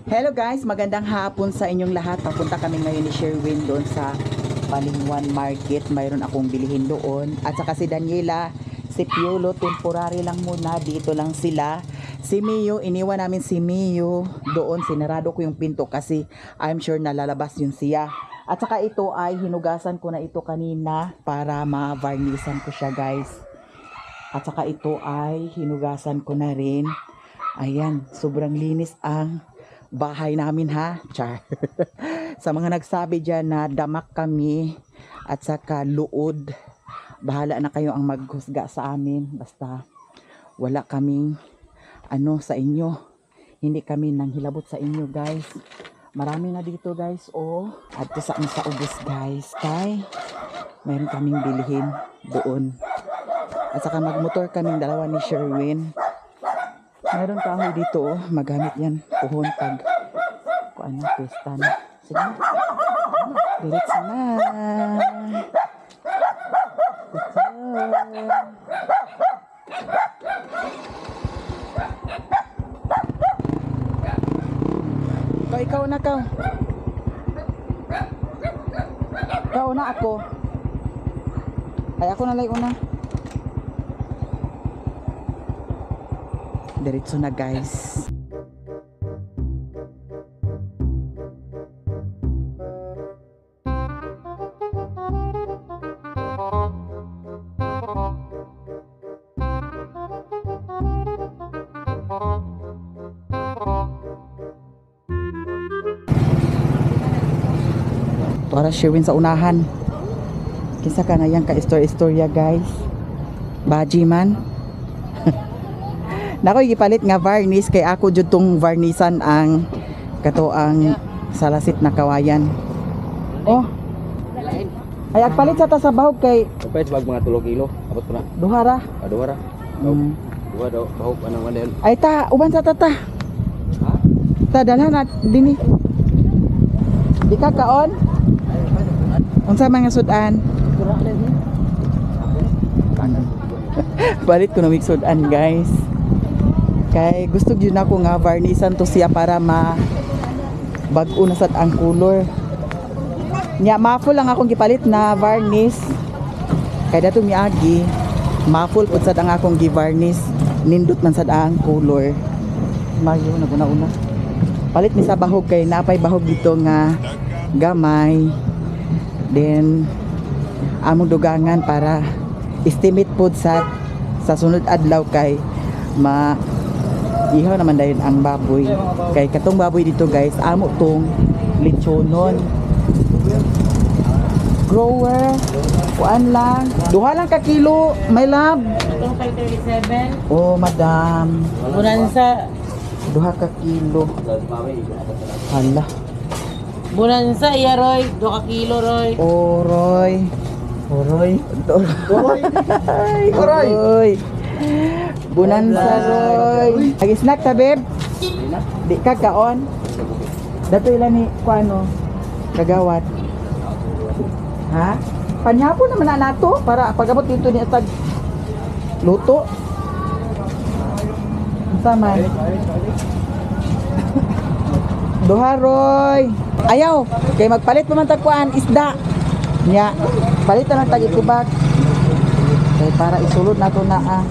Hello guys, magandang hapon sa inyong lahat. Papunta kami ngayon ni Sherwin doon sa Balingwan Market. Mayroon akong bilihin doon. At saka si Daniela, si Piolo, temporary lang muna. Dito lang sila. Si Mio, iniwan namin si Mio doon. Sinarado ko yung pinto kasi I'm sure nalalabas yun siya. At saka ito ay hinugasan ko na ito kanina para ma-varnisan ko siya guys. At saka ito ay hinugasan ko na rin. Ayan, sobrang linis ang bahay namin ha. Char. Sa mga nagsabi dyan na damak kami at saka luod, bahala na kayo ang maghusga sa amin. Basta wala kaming sa inyo. Hindi kami nang hilabot sa inyo guys. Marami na dito guys. At sa ubos guys. Kay mayroon kaming bilihin doon. At saka magmotor kaming dalawa ni Sherwin. Mayroon kahoy dito magamit yan puhon pag kung ano pesta na. Sige diretso na. Ikaw na ka. Ikaw na ako. Ay ako na lang una. Diretso na guys. Para Sherwin sa unahan. Kisa ka na yan ka istorya guys. Baji man. Nako gipalit nga varnish kay ako jud tong varnisan ang katoang salasit na kawayan. Ay agpalit sa ta sa bahog kay kapay sa mga 3 kilo abot pa na. Duhara. Duhara. Duha daw bahog anong mandel. Ay ta uban sa tata. Ha? Ta dalhan na dinhi. Di ka kaon? Unsa mga sudan? Balit ko na mix sudan guys. Kay gusto gyud nako nga varnisan to siya para bag-o na sad ang color. Nya maful lang akong gipalit na varnish. Kay dato miagi, maful pud sad ang akong gi-varnish. Nindot man sad ang color. Mayo na una. Palit mi sa bahog kay napay bahog dito nga gamay. Then among dugangan para estimate pud sa sunod adlaw kay ihaw naman dahil ang baboy. Kay katong baboy dito guys, amo tong lechonon. Grower, kuan lang. Duha lang ka kilo, my love. Itong 537. Oh, madam. Bonanza. Duha ka kilo. Hala. Bonanza, iya Roy. 2 ka kilo Roy. Oroy. Oroy. Oroy. Bonanza Roy. Agi-snack ta, babe? Di ka kaon? Dato ilan ni kuano? Kagawad. Ha? Panyapo naman na nato para pagabot dito ni atag luto. Unsa man? Duha Roy. Ayaw, kay magpalit pa man tag kuan isda. Nya, palitan lang tag itubag. Kay para isulod nato na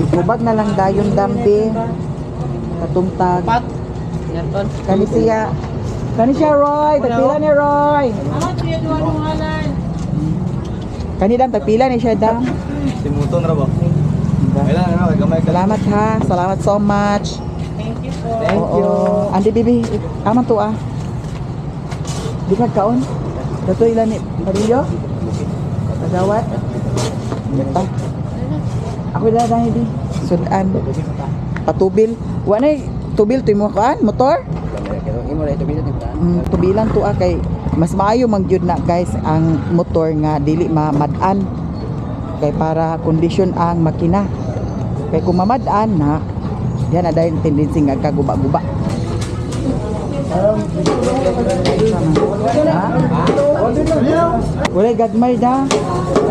Ibubag na lang dayon dambi. Katungtag. Kani siya Roy, tagpila ni Roy. Amat siya duwa ngalan. Kani dam tagpila ni siya dam. Simuton ra ba? Kailan na gamay ka. Salamat ha. Salamat so much. Thank you po. Thank you. Andi bibi, aman to Di ka kaon? Dato ilan ni Mario? Kagawat. Ito. Ako na di. Sudan. Patubil. Wanay tubil to mo kaan motor? Tubilan to kay mas maayo mangyud na guys ang motor nga dili mamadan. Kay para kondisyon ang makina. Kay kung mamadan na yan na dahil tendency nga kaguba-guba. Walay gagmay da.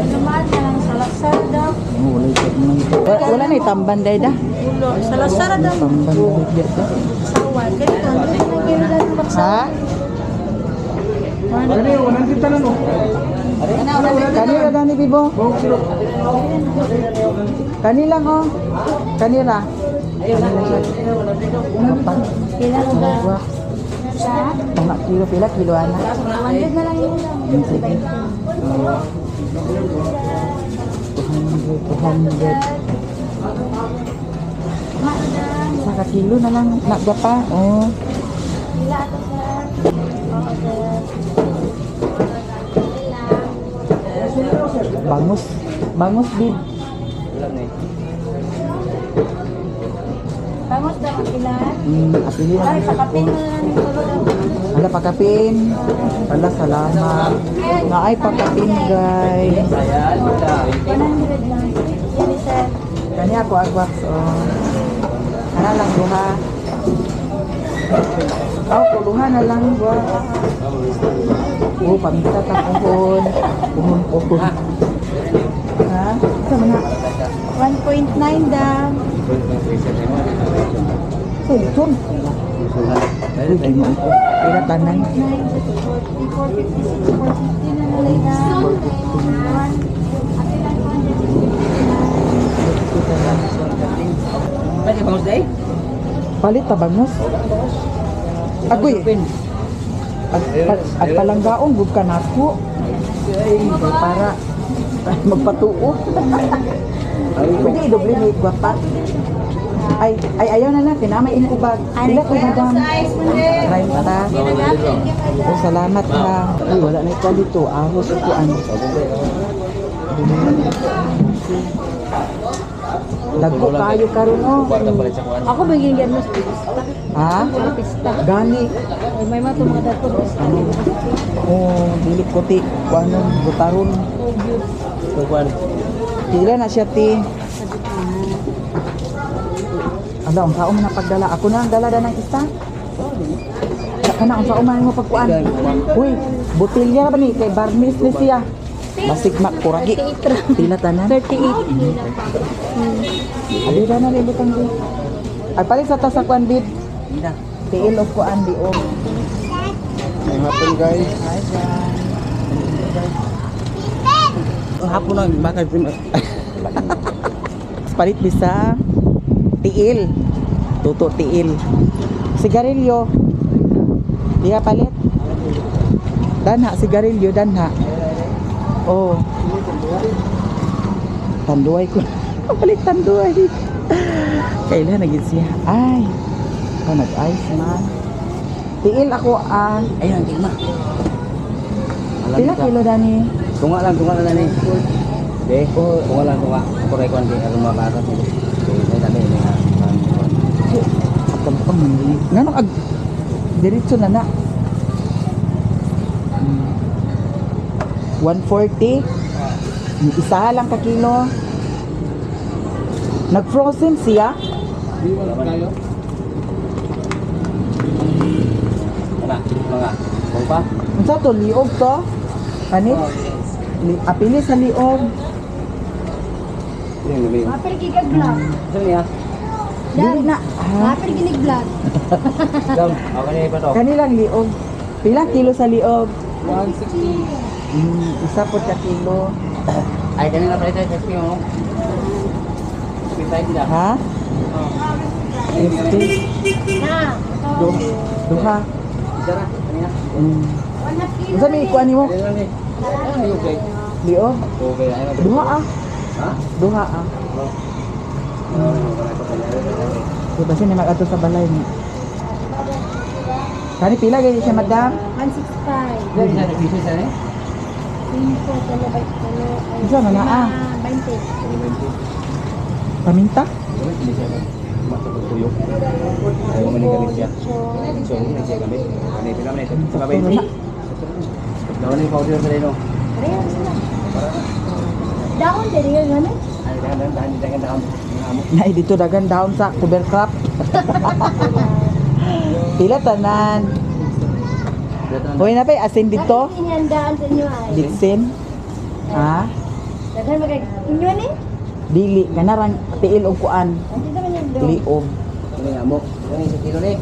Naman lang sa laksan daw. Wala na itamban day da. Ulo. Sa lasara daw. Pambanggit ka. Sawan. Ganito. Ano na kilo daw ng Ha? baksawan? Kanila gani bibo? Kanila ko. Kanila. Pila ko ba? Sa? Tama kilo pila kilo ana. 100 na lang yun. Sige. 200. Saka kilo na lang nagapa. Oh. Pila ato sir? Oo sir. Bangus. Bangus bib. Vamos daw ang pila. Apili Ay, lang. pakapin mo na lang yung tulo daw. Ala pakapin. Ala salamat. Na ay pakapin guys. 100 lang. Yan sir. Kani ako agwak oh. Ana lang duha. Oh, puluhan na lang gwa. Oh, paminta ta pohon. Pohon. Ha? Sama na. 1.9 daw. Sulsun. Pila tanan. 9, 456, 450 na nalay na. 1. Palit ta bangus. Agoy. At palanggaong gud ka nako. Para magpatuo. Pwede i-doble ni gwapa. Ay ayaw na lang kinamay inubag. Pila ko madam. Right ta. Oh, salamat ha. Uy, wala na ikaw dito. Ahos ko ano. Dagko kayo karon oh. Ako ba yung gano'n sa pista? Ha? Sa pista. Gani. Ay, may mga tumagat ko pista. Oh, dili puti. Kuanon butaron. Pila na siya ti. Ala, ang sao man ang pagdala. Ako na ang dalada ng isa. Saka na, ang sao man mo pagkuan. Uy, butilya ba ni? Kay Barnis ni siya. Basig kuragi. 38. Pila tanan? 38. Adira na lilutang di. Ay, palit sa tasakwan, bid. Tiil of kuan di o. May hapon guys. Hi, guys. Hapon lang bakal Palit bisa tiil. Tuto tiil. Sigarilyo. Di ka palit? Danha, sigarilyo, danha. Oh. Tanduay ko. Palit tanduay. Kailan naging siya? Ay. Oh, nag-ice man. Tiil ako ang... Ayun, tingnan ma. Pila kilo dani? Tunga lang ni. Okay, tunga lang. Ako rekon di alam makakat mo. May dami ni ha. Kampang mandi. Ngano ag diretso na na. 140. Isa lang ka kilo. Nag-frozen siya. Mga. Kung pa? Unsa to liog to? Kani? Apili sa liog. Yung gabi. Mapil gigag vlog. Saan niya? Dili na. Ha? Mapil ginig vlog. Dam, ako na ipa to. Kanilang liog. Pila kilo sa liog? 160. Isa po ka kilo. Ay, kanina pala ito. Kasi mo. Pintay sila. Ha? 50. Na. Duha. Isa na. Kanina. Unsa may ikuan nimo? Kanina lang eh. Ay, okay. Liog? Okay, ayun. Duha ah. Ha? Duha ah. Di ba siya mag-ato sa balay ni? Kani pila gani siya madam? 165. Isa na, isa na eh. Info, talabay, talo. Isa na na ah. 20. Paminta? Hindi siya matutuyok. Ayaw mo manigalit siya. So, hindi siya gamit. Ano, pila mo na ito. Sa babay. Dawan na yung powder sa rin, no? Ayan sila. Dahon, dali yun, ano? Ay, dahan. Na dito dagan down sa cover crop. Pila tanan. Hoy na pa asin dito. Bakit inihanda sa inyo ay? Dixin. Ha? Daghan magag inyo ni? Dili kanarang tiil og kuan. Hindi naman yung liog. Ano nga mo? Ano yung kilo ni?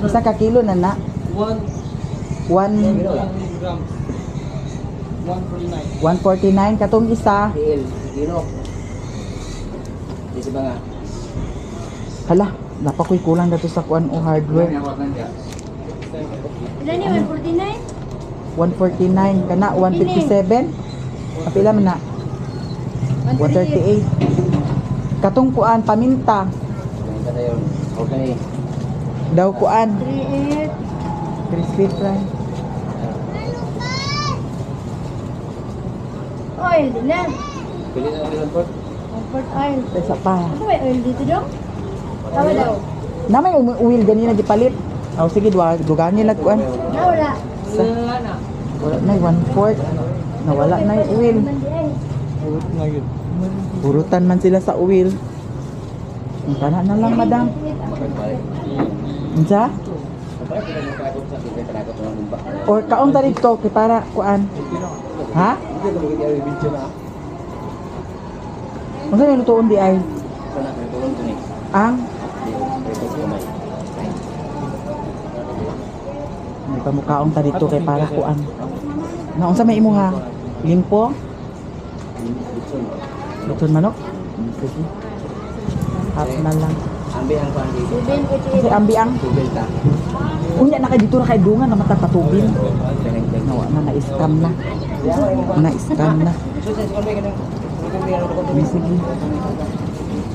Isa ka kilo na na. 149 katong isa. TL. Kilo. Di ba nga? Hala, dapat ko'y kulang dato sa kuan o hardware. Ilan ni 149? 149 kana 157. Kapila man na? 138. Katong kuan paminta Kumain ka tayo. Okay. daw kuan 38. crispy fry. Oil, ilan? Pili na ang ilang port. Comfort oil. Isa pa. Ano ba yung oil dito daw? Tawa daw. Na may uwil ganina gipalit. Aw sige dugangi lag kuan. Wala. Wala na 1/4. Nawala na yung uwil. Mandi ay. Purutan man sila sa uwil. Ang kana na lang madam. Unsa? Kapag pinagkakot sa akin, pinagkakot ng bumba. Or kaon ta dito kay para kuan. Ha? Hindi ko magiging yung video na. Unsa yung lutuon di ay? Sana, pinagkulong ko ni. Ang Ito kumay. may pamukaon ta dito kay para kuan. Na unsa may imo ha? Limpo? Lutuon manok? Sige. Half na lang. Ambi ang kuhan dito. Kasi ambiang. Tubel ta. Unya na kay dito na kay dungan na matapatubin. Pinag-pinag. Nawa na-scam na. Na-scam na. Sige.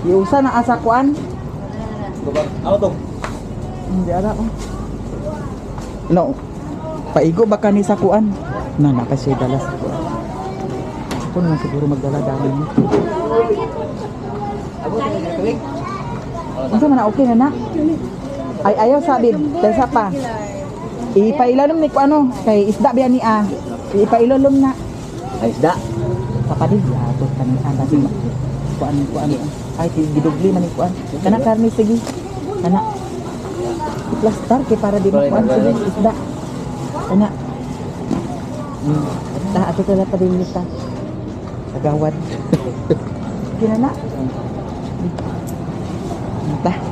Iusa na asa kuan. Ako to. Hindi ara ko. No. Paigo baka ni sa kuan. Na kasi dalas sa kuan. Ako naman siguro magdala dami mo. Unsa man na okay na na? Ay ayaw sabi, tesa pa. Ipailalom ni ko ano, kay isda biya ni a. Ipailalom na. Ay, isda. Kapatid, yato kani ana si kuan. Ay gidugli man ni kuan. Kana karni sige. Kana. Plaster kay para di mo kuan sige isda. Kana. Ato tala pa din nita. Agawad. Kinana.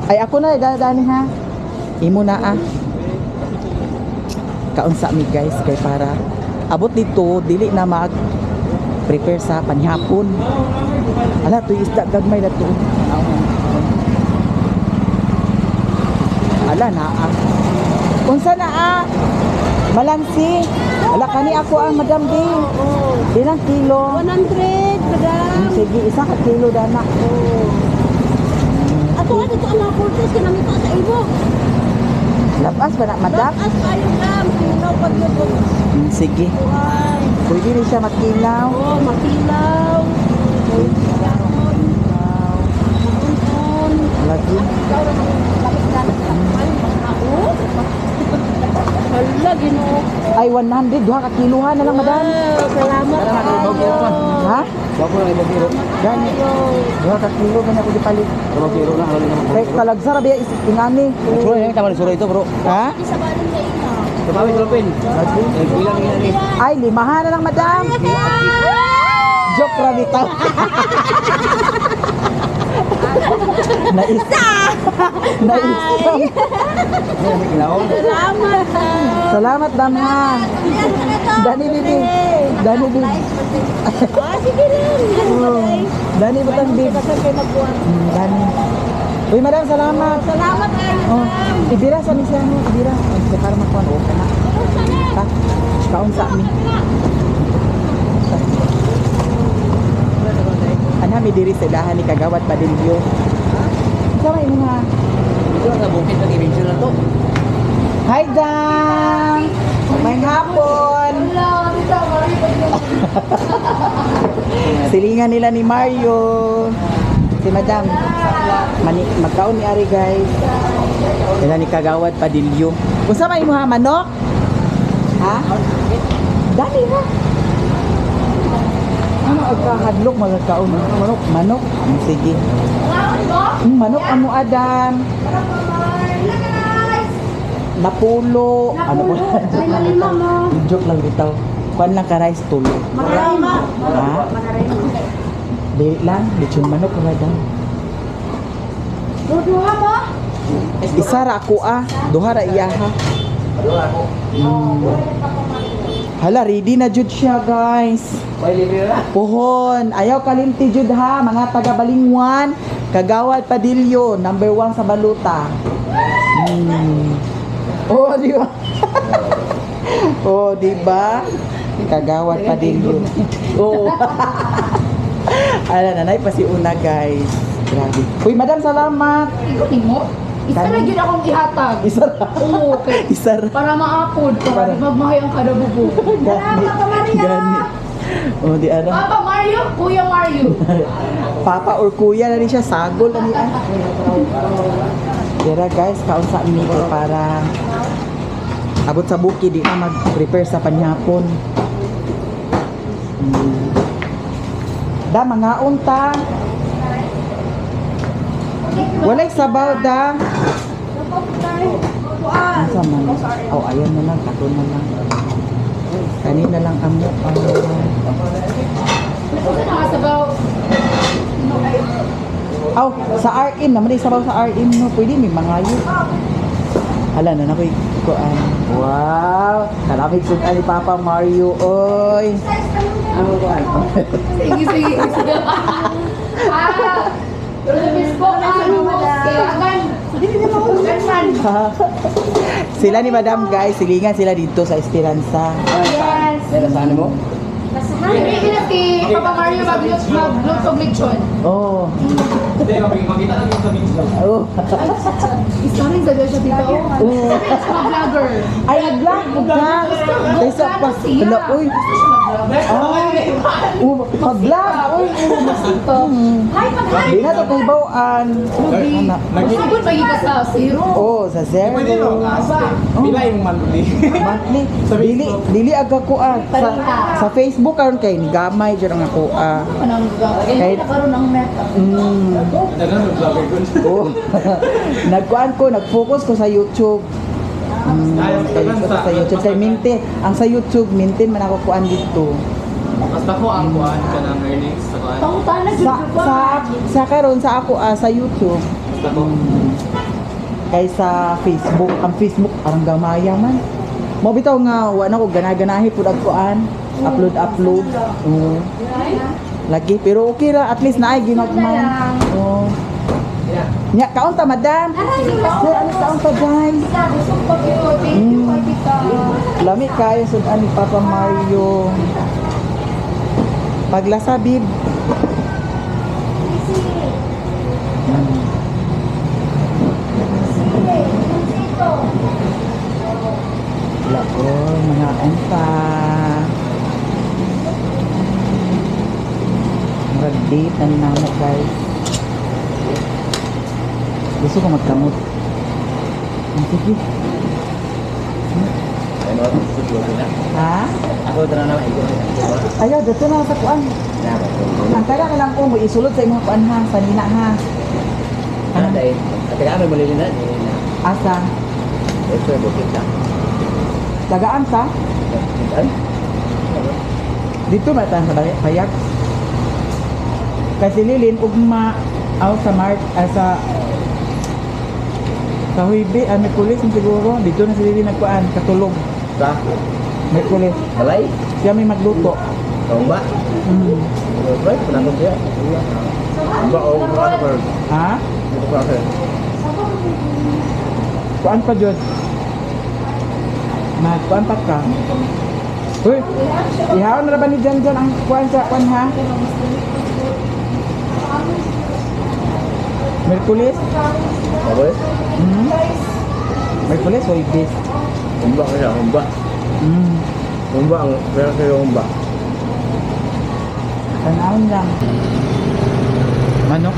Ay ako na dadani ha. Imo na ah. Kaunsa mi guys kay para abot dito dili na mag prepare sa panihapon. Ala to isda gagmay na to. Ala na ah. Unsa na ah? Malansi. Ala kani ako ang Madam D. Ilang kilo? 100, madam. Sige, isa ka kilo dana. Ato nga dito ang mga kurtis ka namin sa ibo. Labas ba na, Madam? As kayo kam, kinaw pag yun. Sige. Ay, Pwede rin siya makilaw. oh, makilaw. Lagi. Hala, ginoo. Ay, 100. Duha ka kiluhan na lang, Madam. Salamat kayo. Ha? Bago lang ibang kilo. Gani. Duha ka kilo, gani ako dipalit. Ibang kilo na. Ano naman. Kay talagsara biya ingani. Suro yan. Tama ni suro ito bro. Ha? Isa ba rin kayo na? Tumawi suro pin. Lagi. Bilang yan ni. Ay, limahan na lang, Madam. Joke ra bitaw. Naisa. Naisa. May kilaw. Salamat. Salamat, Dam ha. Dani bibi. Dani bibi. Ah, sige rin. Dani butang bibi. Kasi kayo magbuwan. Dani. Uy, Madam, salamat. Salamat kayo. Oh, ibira sa misya mo, ibira. Ay, para makuha o kana. Ha? Kaon sa amin. Ana mi diri sa ilahan ni Kagawad Padilyo. Sama imo nga. Ito lang sa bukid ng i-mention na to. Hi, Dam! May hapon! Silingan nila ni Mario. Si Madam. Magkaon ni Ari, guys. Nila ni Kagawad Padilyo. Kung sama imo ha, manok? Ha? Dali ha? Ano agkahadlok magkaon? Manok? Manok? Sige. Manok amo Adam. Napulo. Ano mo? Joke lang bitaw. Kuan lang ka rice tulo. Ha? Dili lang, lechon manok wala daw. Duduha mo? Isa ra ako duha ra iya ha. Hala, ready na jud siya, guys. May libre na. Pohon, ayaw kalimti jud ha, mga taga Balingwan, Kagawad Padilyo, number 1 sa baluta. Oh, di ba? Oh, di ba? Kagawad Padilyo. Oh. Ala, nanay pa si Una, guys. Grabe. Uy, madam, salamat. Ikutin mo? Isa Kani- na yun akong ihatag. Isa ra. Oo, okay. Isa ra. Para ma-upload, para di magmahay ang kada bubo. Gani. Gani. Oh, di ano. Papa Mario, Kuya Mario. Papa or kuya na rin siya, sagol na niya. Kaya guys, kaon sa amin ko para abot sa buki, di na mag-prepare sa panyapon. Da, mga unta. Walay sabaw da. Asa man? Oh, ayan na lang, kato na lang. Kanina lang amo. Ito na nakasabaw. Aw, sa RM naman ay sabaw sa RM no. Pwede may mga yun. Hala na nakoy kuan. Wow, kalapit sud ani Papa Mario oy. Ano ba? Sige, sige. Pero sa Facebook, kailangan. Hindi na maulan. Sila ni Madam guys, silingan sila dito sa Esperanza. Yes. Dala sa ano mo? Hindi na si Papa Mario mag-lutog lechon. Oh. Hindi, makita lang yung sa video. Oh. Isa rin sa siya dito. Oh. Mga vlogger. Ay, nag-vlog mo ka. Kaysa pa. Hala, uy. Ay. Oh, pag-vlog. Uy. Hi, pag-hi. Di na to kay bawaan. Ana. Masugod pa yung sa zero. Oh, sa zero. Pwede no? Pila yung monthly. Monthly. Sa Dili, Facebook. dili aga ko sa Facebook karon kay ni gamay jud ang ako Anong Kahit- nagkaroon ng meta. Dagan yung vlogger ko. Oh. Nagkuan ko, nag-focus ko sa YouTube. Sa YouTube kay maintain. Ang sa YouTube maintain man ako kuan dito. Basta ko ang kuhan ka ng earnings sa kuhan. Pangutan na Sa karon sa ako sa YouTube Basta ko. kay sa Facebook. Ang Facebook parang gamaya man. Mo bitaw nga wa na ko gana-ganahi pud ang kuan. Upload. Oh. Lagi pero okay ra at least naay ginagman. Oh. Nya kaon ta madam. Sir, ano kaon ta guys? Lami kayo sud ani Papa Mario. Paglasa bib. Lako, mga anta. Mag-date ang namo guys. Gusto ko magkamot. Sige. Ano, susulo na. Ha? Ako tara na ito. Ayaw, dito na sa kuan. Ang taga ka lang ko mo isulod sa imong kuan ha, sa nina ha. Ano dahil? At teka kami muli na. Asa? Ito yung bukit na. Tagaan sa? Ay? Dito ba tayo sa payag? Kasi Lilin, ugma out sa Mark, sa Huibe, Merkulis siguro. Dito na si Lilin nagkuan, katulog. Sa? Merkulis. Balay? Siya may magluto. Tomba? Right, panangod siya. Tomba o mga Ha? Ito pa ako. Kuan pa Diyos. Kuan pa ka. Uy, ihawon na ba ni Jan ang kuan sa kuan ha? Merkulis? Tapos? Merkulis o Ibis? Tomba ka siya, tomba. Tomba ang meron sa'yo tomba. Tanawin lang. Manok?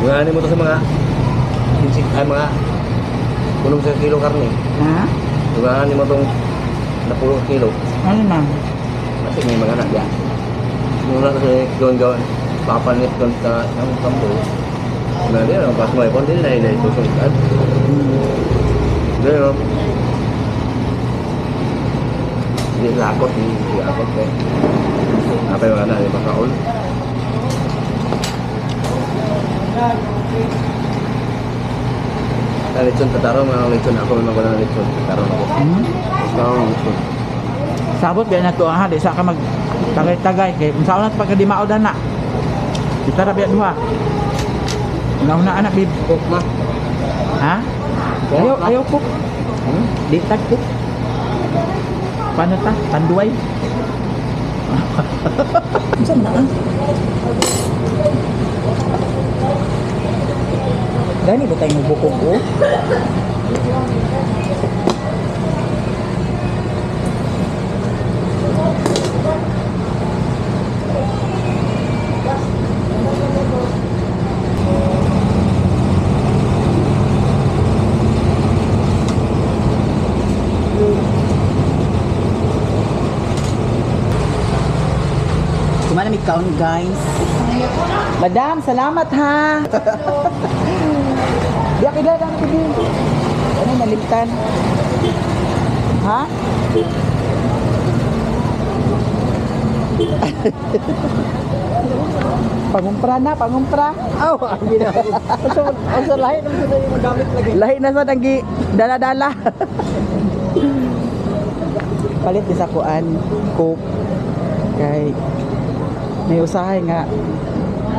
Yung ano mo to sa mga mga punong sa kilo karne. Ha? Yung ano mo tong napulong kilo. Ano na? Kasi may mga anak yan. Yung anak kasi gawin papanit doon sa ng kampo. Na din ang pas mo ipon din na ito susunod. Pero hindi lakot, hindi lakot eh. Apa yung anak ni Pakaol? Sa lechon tatarong, mga lechon ako may magwala ng lechon tatarong ako. Gusto ko ng lechon. Sabot biya na to ha, di sa ka mag tagay-tagay kay unsa na pagka di maodan na. Kita ra biya duha. Una anak bib. Cook ma. Ha? Ayaw cook. Di tag cook. Paano ta? Tanduay. Unsa na ah? Gani ba tayo bukog ko? Kumana may count guys. Madam, salamat ha. Di ako dadang pili. Ano nalimtan? Ha? Pangumpra na, pangumpra. Aw, abi na. Sa lahi naman sa yung magamit lagi. Lahi na sa nagi dala-dala. Palit di sa kuan, coke. Kay may usahay nga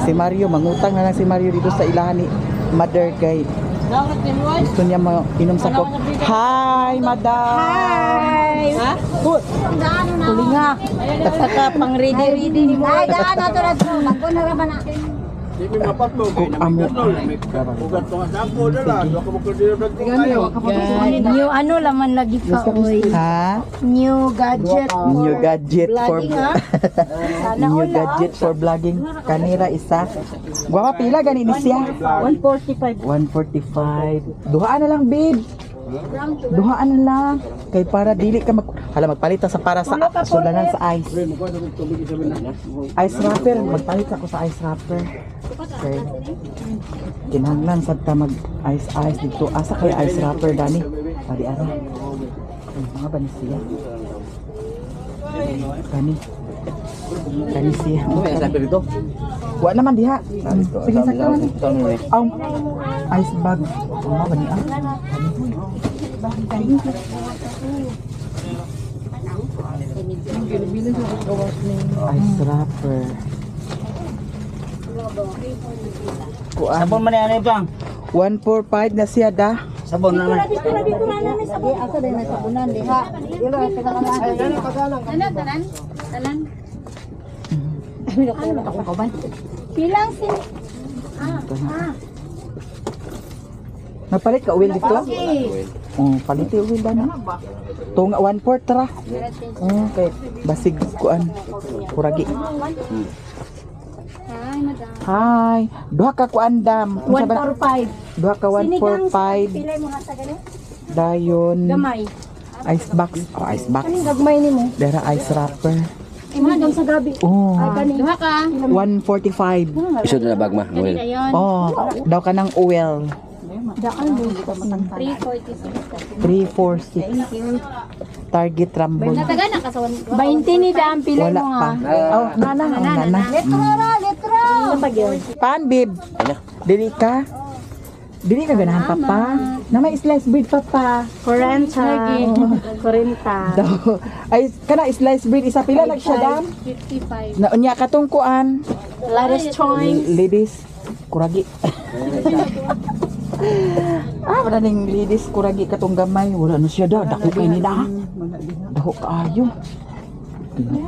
si Mario, mangutang na lang si Mario dito sa ilahan ni Mother kay Dapat din boy. gusto niya inom sa coke. Hi, madam. Hi! Ha? Good. Tulinga. Saka pang ready ni mo. Ay, daan na to na to. Magpo na raman na. Coke amo. New ano laman lagi ka, oy. Ha? New gadget. New gadget for Vlogging, ha? Sana new all, ha? gadget for vlogging. Kanira isa. Guwapa pila gani ni siya? 145. 145. Duhaan na lang, babe. Duhaan na lang. Kay para dili ka magpalit sa para sa sulanan sa ice. Ice wrapper. Magpalit ako sa ice wrapper. Okay. Kinahanglan sad ta mag ice dito. Asa kay ice wrapper dani? Padi ara. Mga ba ni siya? Kani siya. Ano may sabi dito? Wa naman diha. Sige sakto man. Aw. Ice bag. Mga ba ni ice wrapper. Kuan. Sabon man yan bang? 145 na siya da. Sabon na man. Dito na may sabon. Asa din may sabunan diha. Dilo ka na. Tanan. Ano ako ko ban? Pilang sin. Napalit ka oil dito? Okay. Palit yung oil na. Tunga 1/4 tara. Okay. Basig kuan. Kuragi. Hi, madam. Hi. Duha ka kuan dam. Unsa ba? 145. Duha ka 145. Pilay mo hata gani? Dayon. Gamay. Ice box. Oh, ice box. Kaning gagmay nimo? Dara ice wrapper. Iman sa gabi. Oh. Ay kani. Duha ka. 145. Iso na bag ma. Well. Oh. Daw ka ng oil. Daan mo ka matangtang. 346. Target Rambo. Natagana ka sa 20 ni dam pilay Wala mo pa. ha. Oh, nana. Letro ra, letro. Paan, babe? Dili ka? Dili ka ganahan, papa? Na may slice bread, papa. 40. Daw. Ay, kana slice bread. Isa pila lang siya, dam? 55. Na unya katungkuan. Latest choice. Ladies, kuragi. Wala ning ladies, kuragi katong gamay. Wala na siya da. Dako kay nila. Dako kaayo.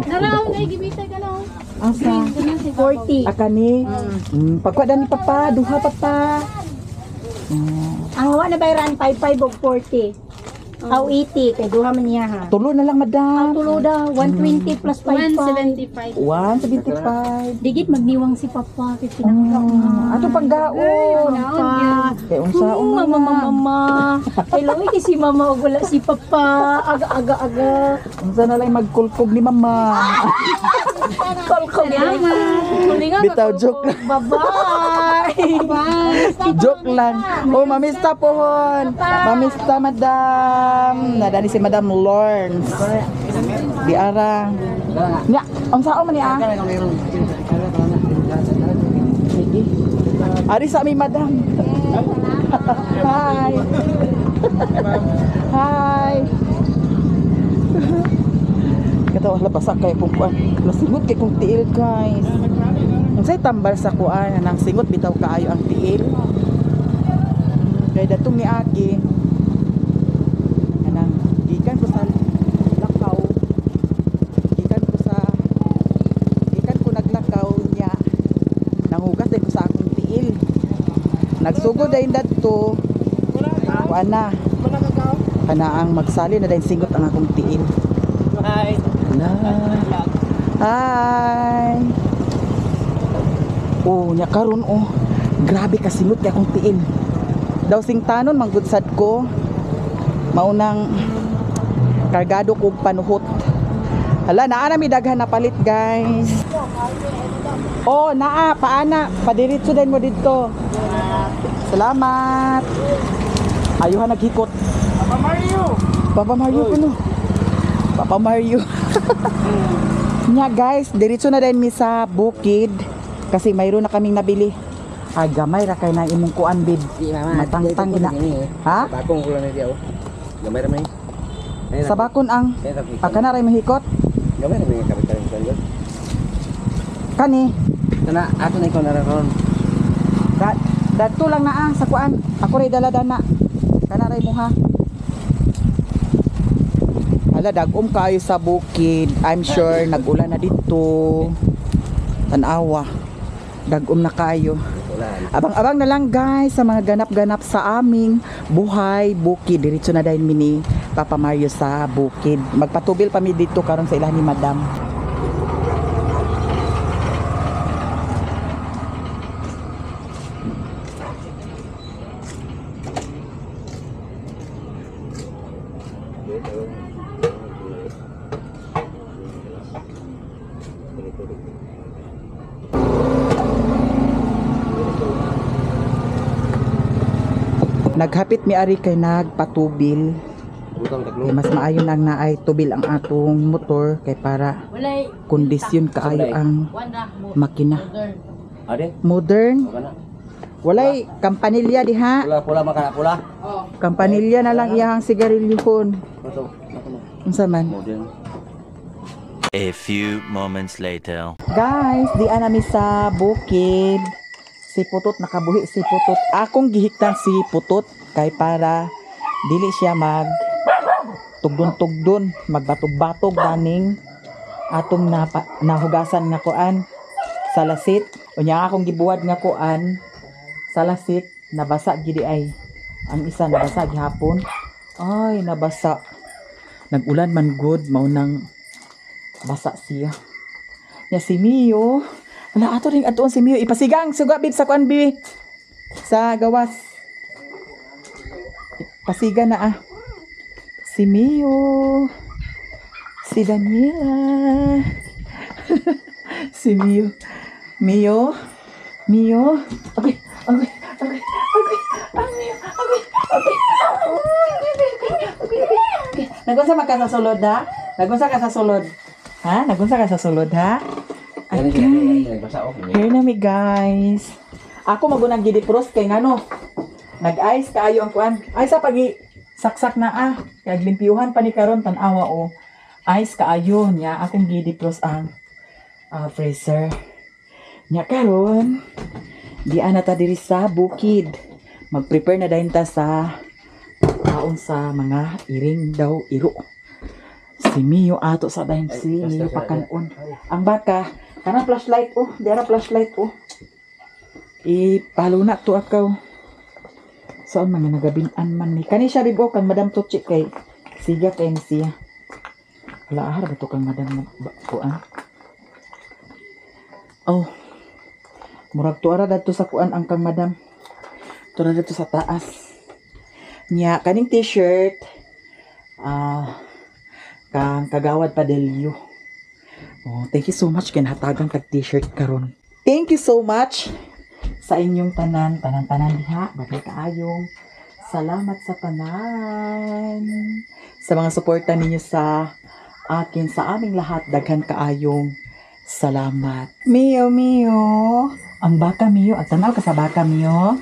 Naraw na gibitay ka lang. Asa? 40. Akani. Pagkwada ni papa, duha papa. Ang hawa na bayran 55 og 40. Aw 80 kay duha man niya ha. Tulo na lang, madam. Tulo daw 120 plus 55. 175. Digit magniwang si papa kay pinakak. Ato panggaon. Pa. Kay unsaon Mama, na. mama. Hello, si mama ug wala si papa. Aga. Unsa na lang magkulkog ni mama. Kolkol yaman. Bitaw, joke lang. Bye-bye. Bye. Joke lang. Oh, mamista pohon. Mamista, madam. Nadani si Madam Lawrence. Di ara. Nya, unsaon man ni ah? Sige. Ari sa aming madam. Hi. Hi. Katawa la basa kay kung kuan. Nasingot kay kung tiil guys. Unsay tambal sa kuan nang singot bitaw kaayo ang tiil. Kay datong ni Aki. Anang gikan ko sa lakaw. Gikan ko naglakaw niya. Nanghugas din ko sa akong tiil. Nagsugod dayon dadto. Kuan na. Kana ang magsali na dayon singot ang akong tiil. Hi. Hi. Oh, nya karon oh. Grabe ka singot kay akong tiil. Daw sing tanon manggudsad ko. Maunang kargado kog panuhot. Hala, naa na mi daghan na palit, guys. Oh, naa paana, padiritso din mo dito. Salamat. Ayuhan naghikot. Papa Mario. Papa Mario kuno. Papa Mario. Nya guys, diretso na din mi sa bukid kasi mayroon na kaming nabili. Ay gamay ra kay na imong kuan bid. Matangtang ina. Ha? Bakong ulan na diya oh. Gamay ra may. Sa bakon ang kana ray mahikot. Gamay ra may kapit kan. Kani. Kana ato na ikaw na ron. Dadto lang na ang sa kuan. Ako ray dala-dana. Kana ray mo ha. Hala dagom kayo sa bukid. I'm sure nag-ulan na dito. Tanawa. Dagom na kayo. Abang-abang na lang guys sa mga ganap-ganap sa aming buhay bukid. Diretso na dahil mini Papa Mario sa bukid. Magpatubil pa mi dito karon sa ilahan ni Madam. Naghapit mi ari kay nagpatubil. Butang Kay taglo. mas maayo nang naay tubil ang atong motor kay para Walay. kondisyon kaayo ang Wanda mo. makina. Ade. Modern. Kana. Walay kampanilya diha. Pula makana pula. Oh. Kampanilya na lang iyang sigarilyuhon. Mato. Unsa man? Modern. A few moments later. Guys, di anami sa bukid. Si Putot nakabuhi si Putot. Akong gihiktan si Putot kay para dili siya mag tugdon-tugdon, magbatog-batog daning atong nahugasan nga kuan sa lasit. Unya akong gibuwad nga kuan sa lasit, nabasa gidi ay. Ang isa nabasa gihapon. Ay, nabasa. Nag-ulan man good, maunang basa siya. Ya si Mio. Wala ato ring atoon si Mio. Ipasigang suga bib sa kuan bi. Sa gawas. Pasiga na ah. Si Mio. Si Daniela. Si Mio. Mio. Mio. Okay. Okay. Okay. Okay. Ang Mio. Okay. Okay. Okay. Nagunsa ka sa sulod ha? Nagunsa ka sa sulod? Ha? Nagunsa ka sa sulod ha? Yan Okay. nagbasa oh. Here na mi guys. Ako magunang gidi pros kay ngano. Nag-ice kaayo ang kuan. Ay sa pagi saksak na ah. Kay limpyuhan pa ni karon tan-awa o. Ice kaayo nya akong gidi pros ang freezer. Nya karon di ana ta diri sa bukid. Mag-prepare na dayon ta sa taon sa mga iring daw iro. Si Mio ato sa dayon si Mio pakanon. Ang baka kana flashlight oh, dira flashlight oh. Ipalo na to akaw. Saan mga nagabinan man ni. Kani siya bibo kang Madam Tuchi kay siga kay ni siya. Wala ahar ba to kang Madam kuan. Oh. Murag tuara dadto sa kuan ang kang Madam. Tuara dadto sa taas. Nya kaning t-shirt kang Kagawad Padelio. Oh, thank you so much kay hatagang tag t-shirt karon. Thank you so much sa inyong tanan diha. Bagay kaayong salamat sa tanan. Sa mga suporta ninyo sa akin, sa aming lahat, daghan kaayong salamat. Mio, Mio. Ang baka Mio, at tanaw ka sa baka Mio.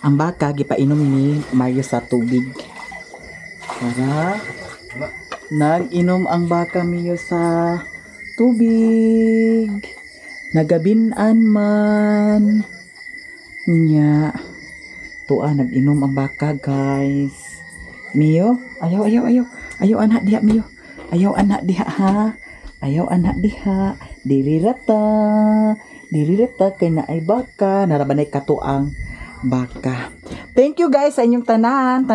Ang baka gipainom ni Mario sa tubig. Para nag-inom ang baka Mio sa tubig. Nagabinan man. Nya. Tuwa, nag-inom ang baka, guys. Mio, ayaw. Ayaw anak diha, Mio. Ayaw anak diha, ha. Ayaw anak diha. Dirirata kay na ay baka. Narabanay katuang baka. Thank you guys sa inyong tanan.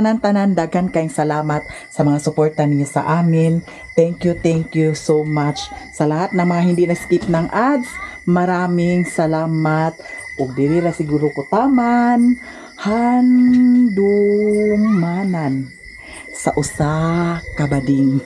Daghan kayong salamat sa mga suporta niyo sa amin. Thank you so much. Sa lahat ng mga hindi na-skip ng ads, maraming salamat. O dirira siguro ko taman. Handungmanan sa usa kabading.